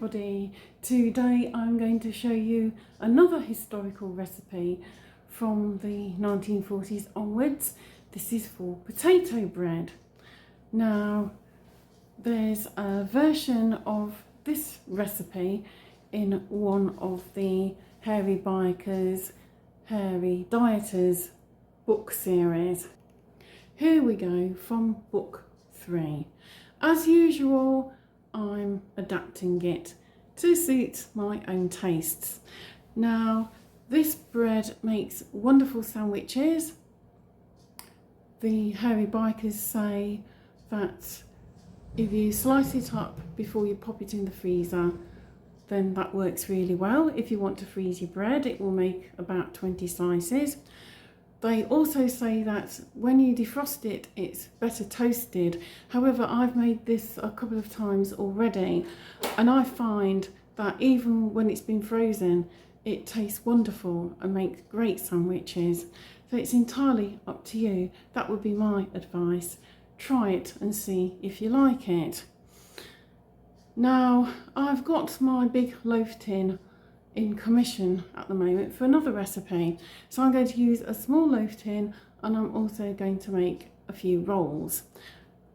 everybody, today I'm going to show you another historical recipe from the 1940s onwards. This is for potato bread. Now there's a version of this recipe in one of the Hairy Bikers, Hairy Dieters book series. Here we go from book 3. As usual, I'm adapting it to suit my own tastes. Now, this bread makes wonderful sandwiches. The Hairy Bikers say that if you slice it up before you pop it in the freezer, then that works really well. If you want to freeze your bread, it will make about 20 slices. They also say that when you defrost it, it's better toasted. However, I've made this a couple of times already, and I find that even when it's been frozen, it tastes wonderful and makes great sandwiches. So it's entirely up to you. That would be my advice. Try it and see if you like it. Now, I've got my big loaf tin in commission at the moment for another recipe, so I'm going to use a small loaf tin, and I'm also going to make a few rolls.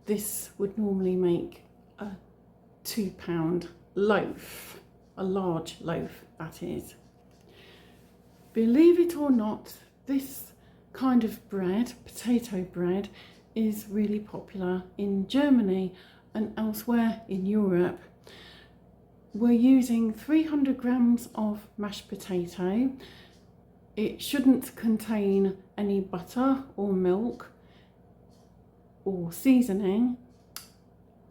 This would normally make a £2 loaf, a large loaf that is. Believe it or not, this kind of bread, potato bread, is really popular in Germany and elsewhere in Europe. We're using 300 grams of mashed potato. It shouldn't contain any butter or milk or seasoning,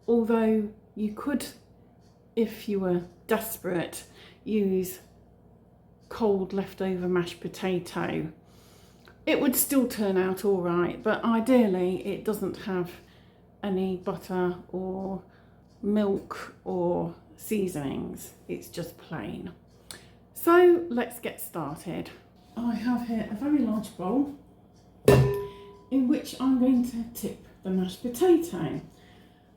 although you could, if you were desperate, use cold leftover mashed potato. It would still turn out all right, but ideally it doesn't have any butter or milk or seasonings. It's just plain. So let's get started. I have here a very large bowl in which I'm going to tip the mashed potato,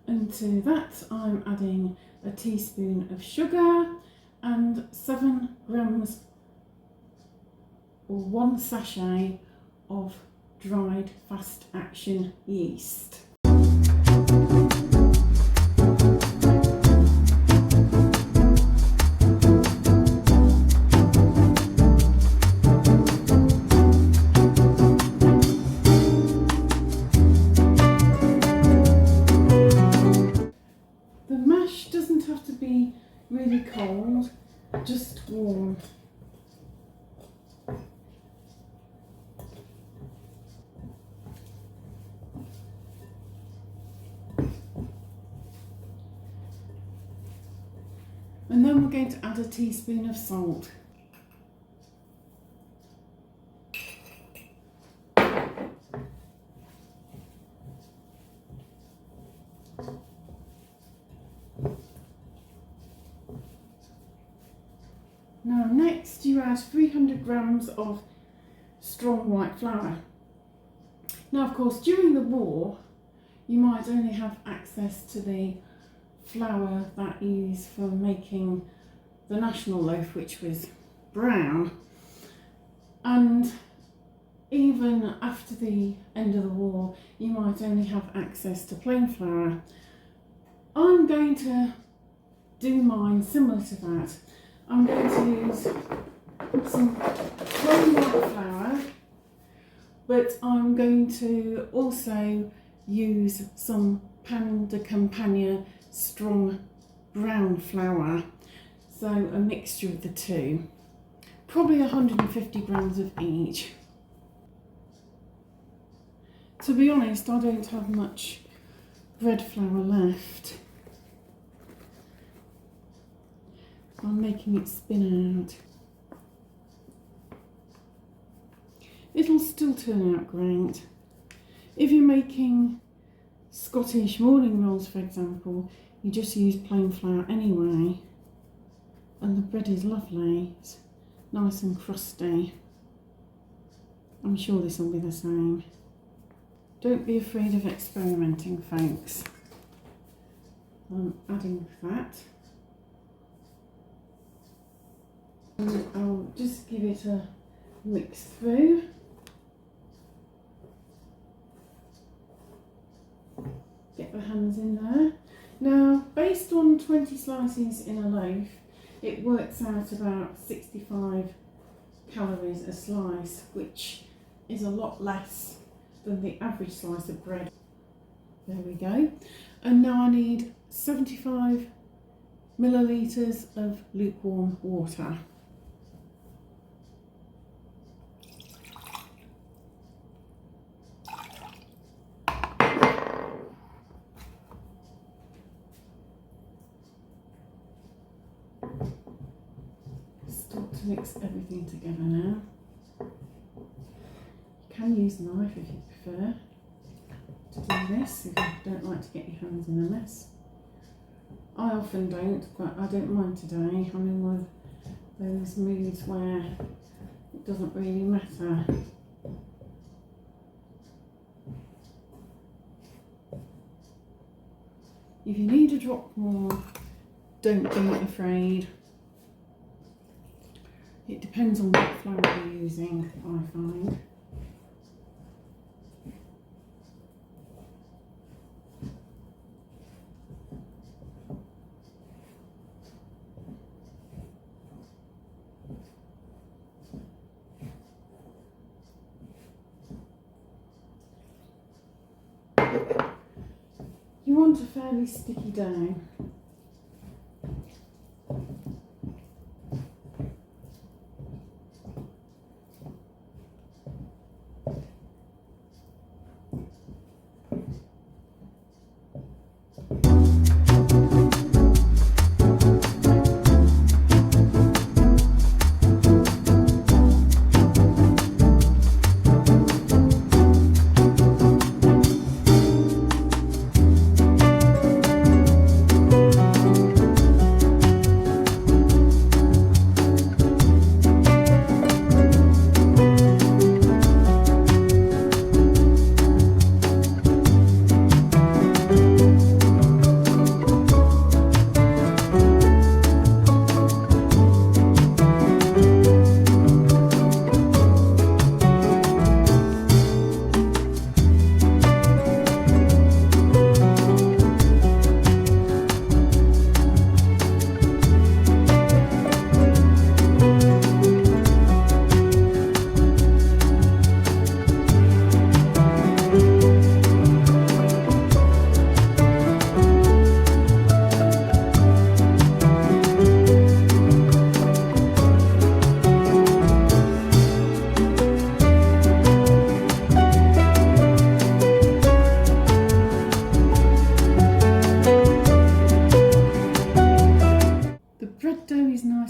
and to that I'm adding a teaspoon of sugar and 7 grams or 1 sachet of dried fast action yeast. The mash doesn't have to be really cold, just warm. And then we're going to add a teaspoon of salt. Now next you add 300 grams of strong white flour. Now of course during the war you might only have access to the flour that you use for making the national loaf, which was brown, and even after the end of the war you might only have access to plain flour. I'm going to do mine similar to that. I'm going to use some plain white flour, but I'm going to also use some pan de campagna strong brown flour, so a mixture of the two, probably 150 grams of each. To be honest, I don't have much bread flour left. I'm making it spin out. It'll still turn out great. If you're making Scottish morning rolls, for example, you just use plain flour anyway, and the bread is lovely. It's nice and crusty. I'm sure this will be the same. Don't be afraid of experimenting, folks. I'm adding that. And I'll just give it a mix through. Get the hands in there. Now, based on 20 slices in a loaf, it works out about 65 calories a slice, which is a lot less than the average slice of bread. There we go. And now I need 75 millilitres of lukewarm water. Start to mix everything together now. You can use a knife if you prefer to do this, if you don't like to get your hands in a mess. I often don't, but I don't mind today. I'm in one of those moods where it doesn't really matter. If you need a drop more, don't be afraid. It depends on what flour you're using, I find. You want a fairly sticky dough.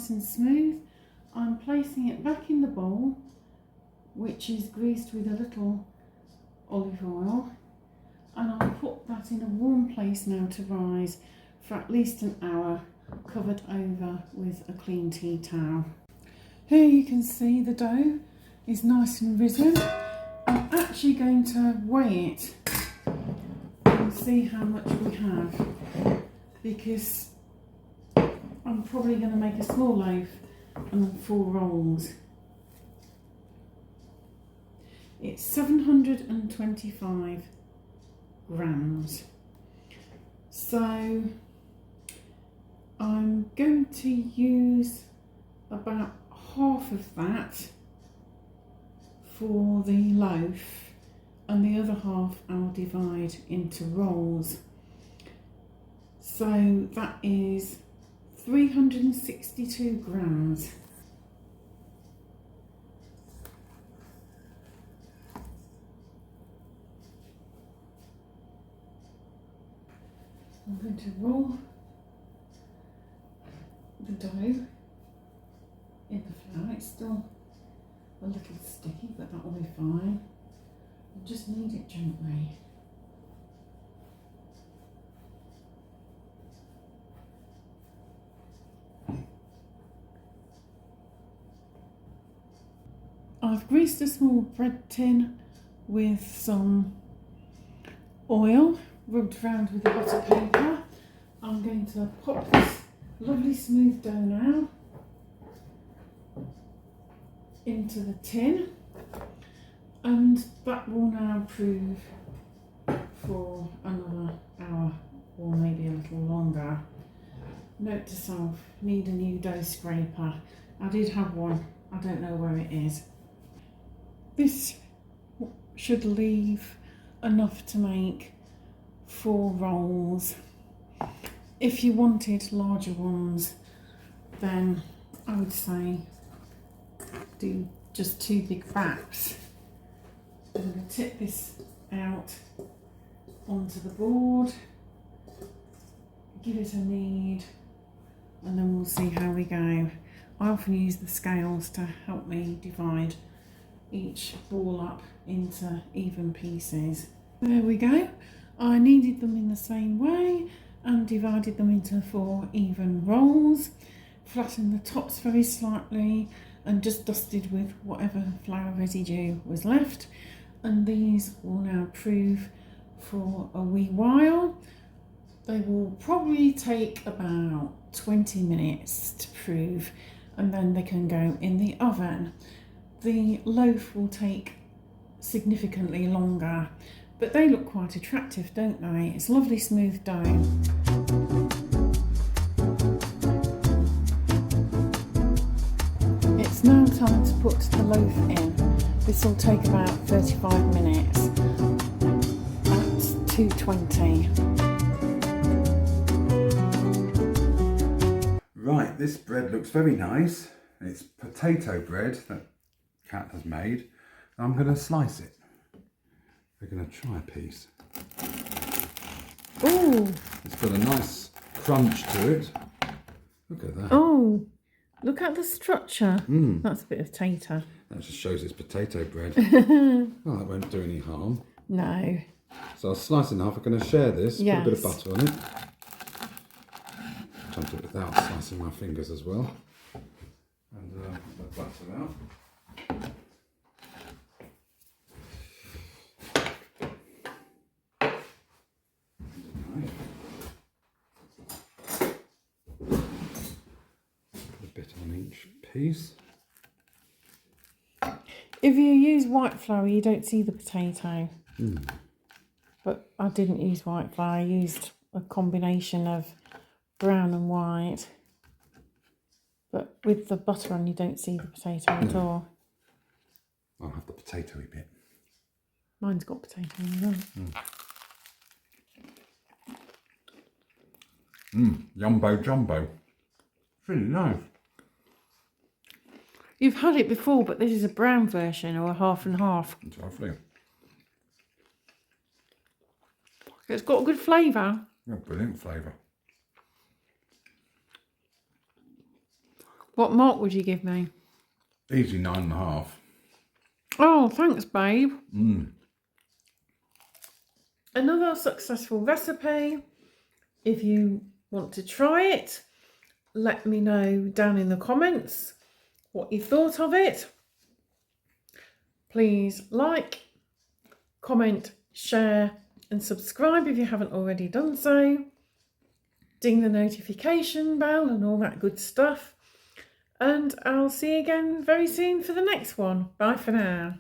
And smooth. I'm placing it back in the bowl, which is greased with a little olive oil, and I'll put that in a warm place now to rise for at least an hour, covered over with a clean tea towel. Here you can see the dough is nice and risen. I'm actually going to weigh it and see how much we have, because I'm probably going to make a small loaf and 4 rolls. It's 725 grams. So I'm going to use about half of that for the loaf, and the other half I'll divide into rolls. So that is 362 grams. I'm going to roll the dough in the flour. It's still a little sticky, but that will be fine. I just knead it gently. I've greased a small bread tin with some oil, rubbed around with a butter paper. I'm going to pop this lovely smooth dough now into the tin, and that will now prove for another hour or maybe a little longer. Note to self, need a new dough scraper. I did have one, I don't know where it is. This should leave enough to make 4 rolls. If you wanted larger ones, then I would say do just 2 big baps. I'm going to tip this out onto the board, give it a knead, and then we'll see how we go. I often use the scales to help me divide each ball up into even pieces. There we go. I kneaded them in the same way and divided them into 4 even rolls. Flattened the tops very slightly and just dusted with whatever flour residue was left. And these will now prove for a wee while. They will probably take about 20 minutes to prove, and then they can go in the oven. The loaf will take significantly longer, but they look quite attractive, don't they? It's lovely smooth dough. It's now time to put the loaf in. This will take about 35 minutes at 220. Right, this bread looks very nice. It's potato bread that Kat has made. I'm going to slice it. We're going to try a piece. Oh! It's got a nice crunch to it. Look at that. Oh! Look at the structure. That's a bit of tater. That just shows it's potato bread. Oh, that won't do any harm. No. So I'll slice it in half. I'm going to share this. Yes. Put a bit of butter on it. Try to do it without slicing my fingers as well. And put the butter out. Put a bit on each piece. If you use white flour, you don't see the potato. But I didn't use white flour. I used a combination of brown and white. But with the butter on, you don't see the potato at all. I'll have the potatoey bit. Mine's got potato in it. Jumbo jumbo. It's really nice. You've had it before, but this is a brown version or a half and half. It's lovely. It's got a good flavour. Yeah, brilliant flavour. What mark would you give me? Easy 9.5. Oh, thanks, babe. Another successful recipe. If you want to try it, let me know down in the comments what you thought of it. Please like, comment, share and subscribe if you haven't already done so. Ding the notification bell and all that good stuff. And I'll see you again very soon for the next one. Bye for now.